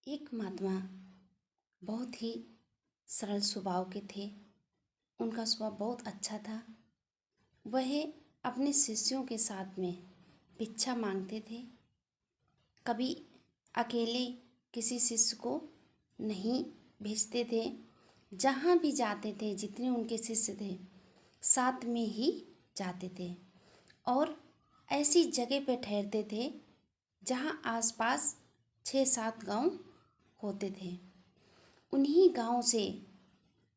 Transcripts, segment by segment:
एक महात्मा बहुत ही सरल स्वभाव के थे। उनका स्वभाव बहुत अच्छा था। वह अपने शिष्यों के साथ में भिक्षा मांगते थे। कभी अकेले किसी शिष्य को नहीं भेजते थे। जहाँ भी जाते थे, जितने उनके शिष्य थे साथ में ही जाते थे और ऐसी जगह पे ठहरते थे जहाँ आसपास 6-7 गांव होते थे। उन्हीं गांव से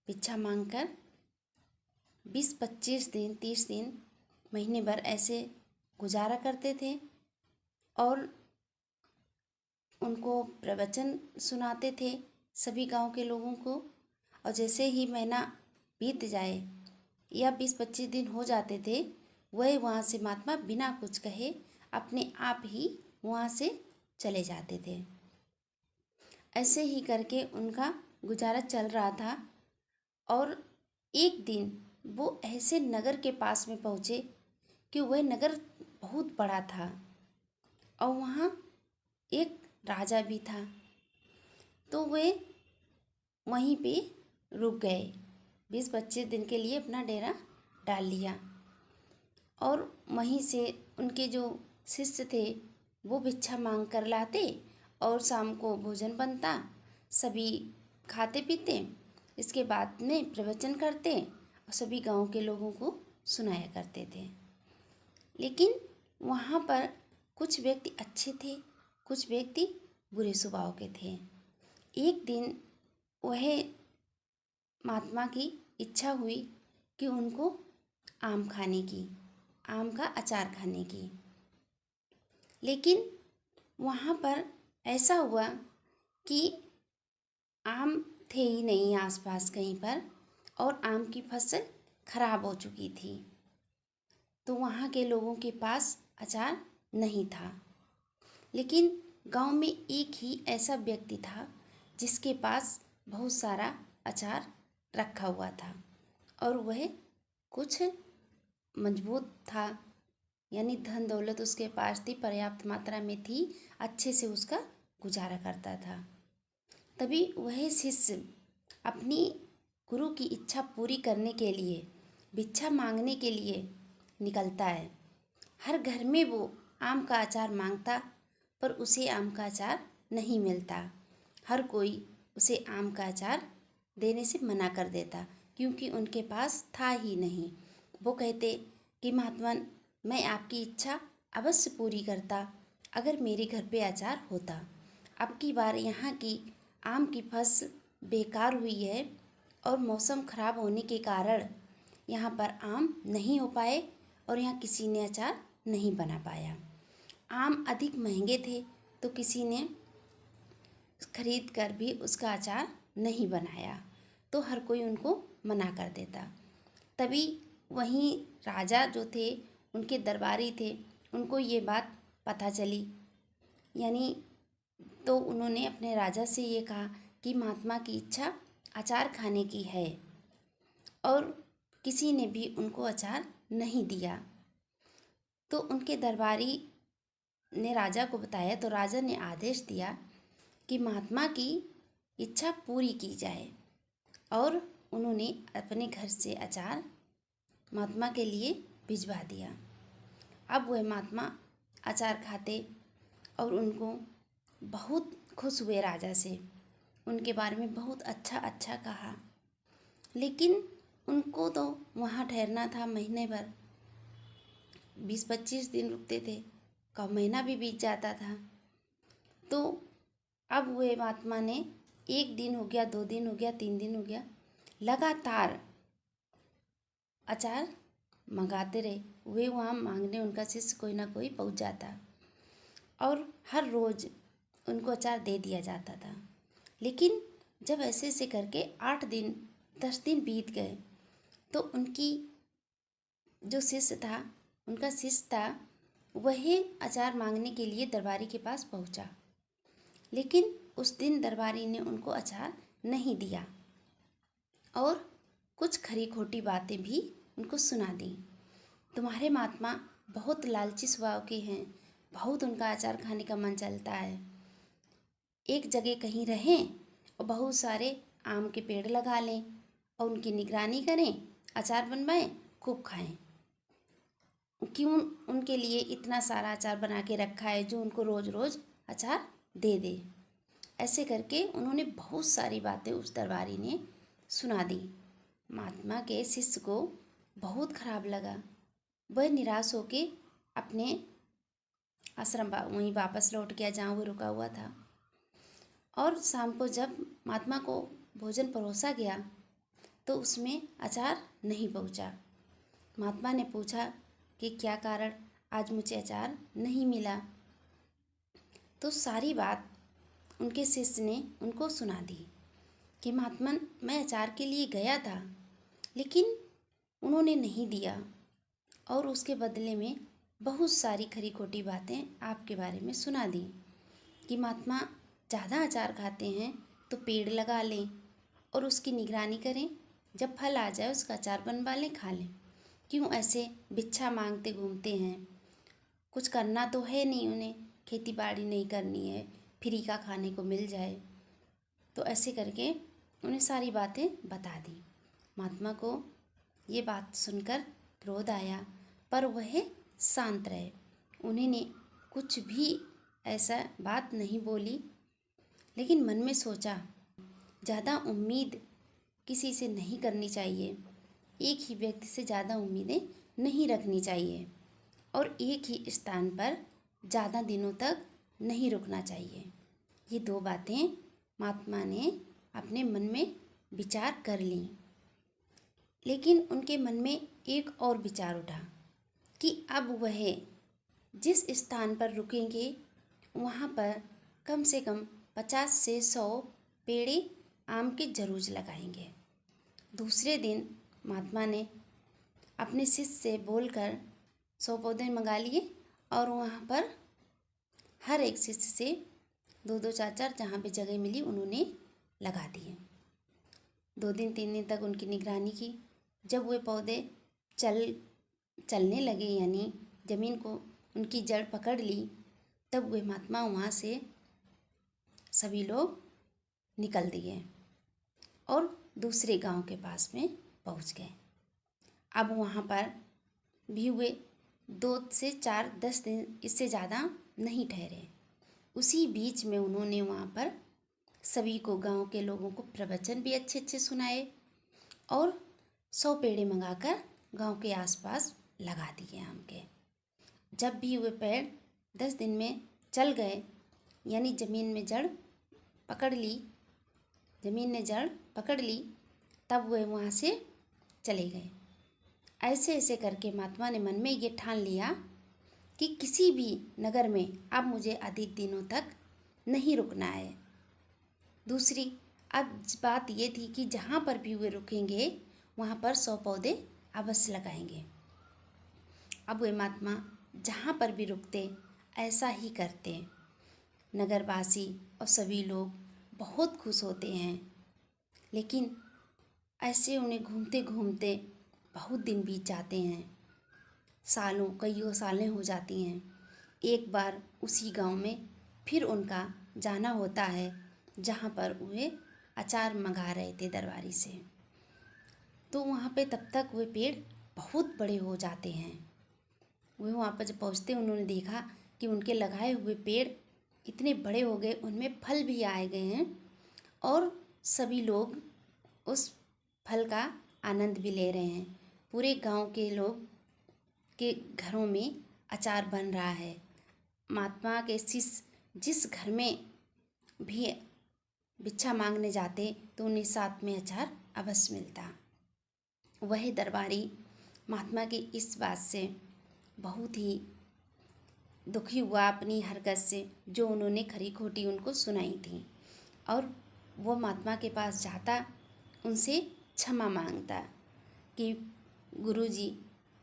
भिक्षा मांगकर 20-25 दिन, 30 दिन, महीने भर ऐसे गुजारा करते थे और उनको प्रवचन सुनाते थे सभी गांव के लोगों को। और जैसे ही महीना बीत जाए या 20-25 दिन हो जाते थे, वह वहाँ से महात्मा बिना कुछ कहे अपने आप ही वहाँ से चले जाते थे। ऐसे ही करके उनका गुजारा चल रहा था। और एक दिन वो ऐसे नगर के पास में पहुँचे कि वह नगर बहुत बड़ा था और वहाँ एक राजा भी था। तो वे वहीं पे रुक गए। 20-25 दिन के लिए अपना डेरा डाल लिया और वहीं से उनके जो शिष्य थे वो भिक्षा मांग कर लाते और शाम को भोजन बनता, सभी खाते पीते, इसके बाद में प्रवचन करते और सभी गांव के लोगों को सुनाया करते थे। लेकिन वहाँ पर कुछ व्यक्ति अच्छे थे, कुछ व्यक्ति बुरे स्वभाव के थे। एक दिन वह महात्मा की इच्छा हुई कि उनको आम खाने की, आम का अचार खाने की। लेकिन वहाँ पर ऐसा हुआ कि आम थे ही नहीं आसपास कहीं पर और आम की फसल खराब हो चुकी थी। तो वहाँ के लोगों के पास अचार नहीं था। लेकिन गांव में एक ही ऐसा व्यक्ति था जिसके पास बहुत सारा अचार रखा हुआ था और वह कुछ मजबूत था, यानी धन दौलत उसके पास थी, पर्याप्त मात्रा में थी, अच्छे से उसका गुजारा करता था। तभी वह शिष्य अपनी गुरु की इच्छा पूरी करने के लिए भिक्षा मांगने के लिए निकलता है। हर घर में वो आम का अचार मांगता पर उसे आम का अचार नहीं मिलता। हर कोई उसे आम का अचार देने से मना कर देता क्योंकि उनके पास था ही नहीं। वो कहते कि महात्मा, मैं आपकी इच्छा अवश्य पूरी करता अगर मेरे घर पे अचार होता। अब की बार यहाँ की आम की फसल बेकार हुई है और मौसम खराब होने के कारण यहाँ पर आम नहीं हो पाए और यहाँ किसी ने अचार नहीं बना पाया। आम अधिक महंगे थे तो किसी ने खरीद कर भी उसका अचार नहीं बनाया, तो हर कोई उनको मना कर देता। तभी वहीं राजा जो थे, उनके दरबारी थे, उनको ये बात पता चली। यानी तो उन्होंने अपने राजा से ये कहा कि महात्मा की इच्छा अचार खाने की है और किसी ने भी उनको अचार नहीं दिया। तो उनके दरबारी ने राजा को बताया तो राजा ने आदेश दिया कि महात्मा की इच्छा पूरी की जाए और उन्होंने अपने घर से अचार महात्मा के लिए भिजवा दिया। अब वह महात्मा अचार खाते और उनको बहुत खुश हुए राजा से, उनके बारे में बहुत अच्छा अच्छा कहा। लेकिन उनको तो वहाँ ठहरना था महीने भर, 20-25 दिन रुकते थे, कब महीना भी बीत जाता था। तो अब वे महात्मा ने 1 दिन हो गया, 2 दिन हो गया, 3 दिन हो गया, लगातार अचार मंगाते रहे। वे वहाँ मांगने उनका शिष्य कोई ना कोई पहुँच जाता और हर रोज़ उनको अचार दे दिया जाता था। लेकिन जब ऐसे ऐसे करके 8 दिन 10 दिन बीत गए तो उनकी जो शिष्य था, उनका शिष्य था, वही अचार मांगने के लिए दरबारी के पास पहुंचा। लेकिन उस दिन दरबारी ने उनको अचार नहीं दिया और कुछ खरी खोटी बातें भी उनको सुना दी। तुम्हारे महात्मा बहुत लालची स्वभाव के हैं, बहुत उनका अचार खाने का मन चलता है, एक जगह कहीं रहें और बहुत सारे आम के पेड़ लगा लें और उनकी निगरानी करें, अचार बनवाएं, खूब खाएं। क्यों उनके लिए इतना सारा अचार बना के रखा है जो उनको रोज़ रोज़ अचार दे दे। ऐसे करके उन्होंने बहुत सारी बातें उस दरबारी ने सुना दी। महात्मा के शिष्य को बहुत खराब लगा। वह निराश होके अपने आश्रम वहीं वापस लौट गया जहाँ वो रुका हुआ था। और शाम को जब महात्मा को भोजन परोसा गया तो उसमें अचार नहीं पहुँचा। महात्मा ने पूछा कि क्या कारण आज मुझे अचार नहीं मिला। तो सारी बात उनके शिष्य ने उनको सुना दी कि महात्मा, मैं अचार के लिए गया था लेकिन उन्होंने नहीं दिया और उसके बदले में बहुत सारी खरी खोटी बातें आपके बारे में सुना दी कि महात्मा ज़्यादा अचार खाते हैं तो पेड़ लगा लें और उसकी निगरानी करें, जब फल आ जाए उसका अचार बनवा लें, खा लें। क्यों ऐसे भिक्षा मांगते घूमते हैं? कुछ करना तो है नहीं, उन्हें खेती बाड़ी नहीं करनी है, फ्री का खाने को मिल जाए। तो ऐसे करके उन्हें सारी बातें बता दी। महात्मा को ये बात सुनकर क्रोध आया पर वह शांत रहे। उन्होंने कुछ भी ऐसा बात नहीं बोली, लेकिन मन में सोचा ज़्यादा उम्मीद किसी से नहीं करनी चाहिए। एक ही व्यक्ति से ज़्यादा उम्मीदें नहीं रखनी चाहिए और एक ही स्थान पर ज़्यादा दिनों तक नहीं रुकना चाहिए। ये दो बातें महात्मा ने अपने मन में विचार कर लीं। लेकिन उनके मन में एक और विचार उठा कि अब वह जिस स्थान पर रुकेंगे वहाँ पर कम से कम 50 से 100 पेड़े आम के जरूर लगाएंगे। दूसरे दिन महात्मा ने अपने शिष्य से बोलकर 100 पौधे मंगा लिए और वहाँ पर हर एक शिष्य से 2-2 4-4 जहाँ पे जगह मिली उन्होंने लगा दिए। 2 दिन 3 दिन तक उनकी निगरानी की। जब वे पौधे चलने लगे, यानी ज़मीन को उनकी जड़ पकड़ ली, तब वे महात्मा वहाँ से सभी लोग निकल दिए और दूसरे गांव के पास में पहुँच गए। अब वहाँ पर भी हुए 2 से 4 10 दिन, इससे ज़्यादा नहीं ठहरे। उसी बीच में उन्होंने वहाँ पर सभी को, गांव के लोगों को प्रवचन भी अच्छे अच्छे सुनाए और 100 पेड़े मंगाकर गांव के आसपास लगा दिए आम के। जब भी वे पेड़ 10 दिन में चल गए, यानी ज़मीन ने जड़ पकड़ ली, तब वे वहाँ से चले गए। ऐसे ऐसे करके महात्मा ने मन में ये ठान लिया कि किसी भी नगर में अब मुझे अधिक दिनों तक नहीं रुकना है। दूसरी अब बात ये थी कि जहाँ पर भी वे रुकेंगे वहाँ पर 100 पौधे अवश्य लगाएंगे। अब वे महात्मा जहाँ पर भी रुकते ऐसा ही करते। नगरवासी और सभी लोग बहुत खुश होते हैं। लेकिन ऐसे उन्हें घूमते घूमते बहुत दिन बीत जाते हैं, कईयों सालें हो जाती हैं। एक बार उसी गांव में फिर उनका जाना होता है जहां पर वे अचार मंगा रहे थे दरबारी से। तो वहाँ पे तब तक वे पेड़ बहुत बड़े हो जाते हैं। वे वहाँ पर जब पहुँचते उन्होंने देखा कि उनके लगाए हुए पेड़ इतने बड़े हो गए, उनमें फल भी आए गए हैं और सभी लोग उस फल का आनंद भी ले रहे हैं। पूरे गांव के लोग के घरों में अचार बन रहा है। महात्मा के शिष्य जिस घर में भी भिक्षा मांगने जाते तो उन्हें साथ में अचार अवश्य मिलता। वह दरबारी महात्मा की इस बात से बहुत ही दुखी हुआ अपनी हरकत से, जो उन्होंने खरी खोटी उनको सुनाई थी, और वो महात्मा के पास जाता, उनसे क्षमा मांगता कि गुरुजी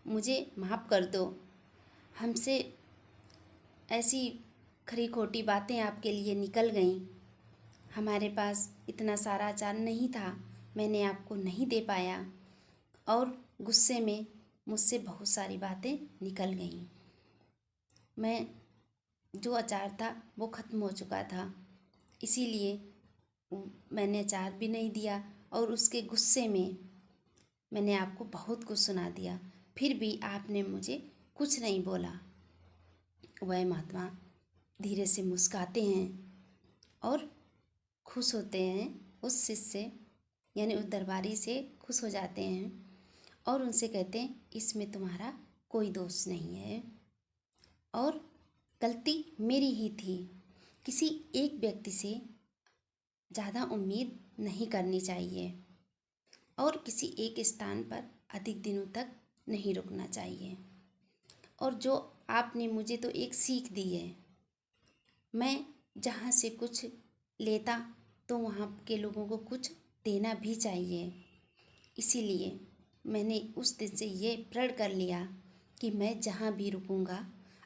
मुझे माफ़ कर दो, हमसे ऐसी खरी खोटी बातें आपके लिए निकल गईं, हमारे पास इतना सारा अचार नहीं था, मैंने आपको नहीं दे पाया और गुस्से में मुझसे बहुत सारी बातें निकल गईं। मैं जो अचार था वो ख़त्म हो चुका था, इसीलिए मैंने अचार भी नहीं दिया और उसके गुस्से में मैंने आपको बहुत कुछ सुना दिया, फिर भी आपने मुझे कुछ नहीं बोला। वह महात्मा धीरे से मुस्काते हैं और खुश होते हैं, उस शिष्य से यानी उस दरबारी से खुश हो जाते हैं और उनसे कहते हैं इसमें तुम्हारा कोई दोष नहीं है और गलती मेरी ही थी। किसी एक व्यक्ति से ज़्यादा उम्मीद नहीं करनी चाहिए और किसी एक स्थान पर अधिक दिनों तक नहीं रुकना चाहिए। और जो आपने मुझे तो एक सीख दी है, मैं जहाँ से कुछ लेता तो वहाँ के लोगों को कुछ देना भी चाहिए। इसीलिए मैंने उस दिन से ये प्रण कर लिया कि मैं जहाँ भी रुकूंगा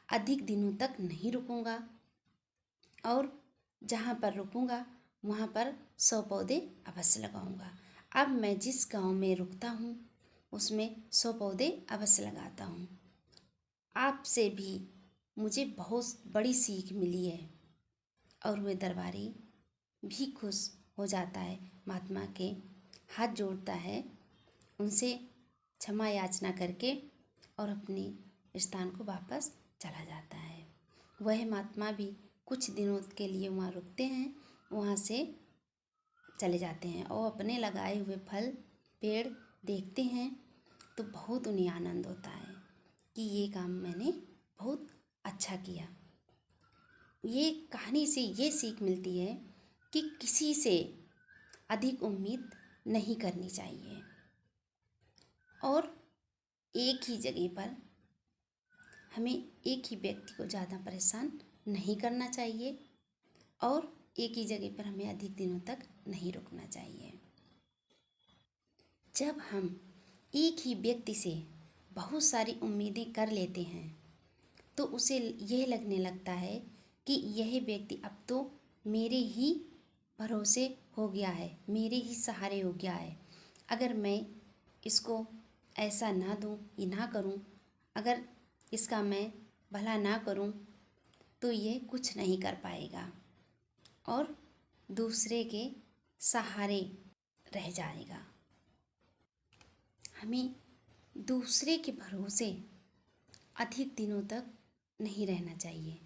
अधिक दिनों तक नहीं रुकूंगा और जहाँ पर रुकूंगा वहाँ पर 100 पौधे अवश्य लगाऊंगा। अब मैं जिस गांव में रुकता हूँ उसमें 100 पौधे अवश्य लगाता हूँ। आपसे भी मुझे बहुत बड़ी सीख मिली है। और वह दरबारी भी खुश हो जाता है, महात्मा के हाथ जोड़ता है, उनसे क्षमा याचना करके और अपने स्थान को वापस चला जाता है। वह महात्मा भी कुछ दिनों के लिए वहाँ रुकते हैं, वहाँ से चले जाते हैं और अपने लगाए हुए फल पेड़ देखते हैं तो बहुत उन्हें आनंद होता है कि ये काम मैंने बहुत अच्छा किया। ये कहानी से ये सीख मिलती है कि किसी से अधिक उम्मीद नहीं करनी चाहिए और एक ही जगह पर हमें एक ही व्यक्ति को ज़्यादा परेशान नहीं करना चाहिए और एक ही जगह पर हमें अधिक दिनों तक नहीं रुकना चाहिए। जब हम एक ही व्यक्ति से बहुत सारी उम्मीदें कर लेते हैं तो उसे यह लगने लगता है कि यह व्यक्ति अब तो मेरे ही भरोसे हो गया है, मेरे ही सहारे हो गया है। अगर मैं इसको ऐसा ना दूँ, ये ना करूँ, अगर इसका मैं भला ना करूँ तो ये कुछ नहीं कर पाएगा और दूसरे के सहारे रह जाएगा। हमें दूसरे के भरोसे अधिक दिनों तक नहीं रहना चाहिए।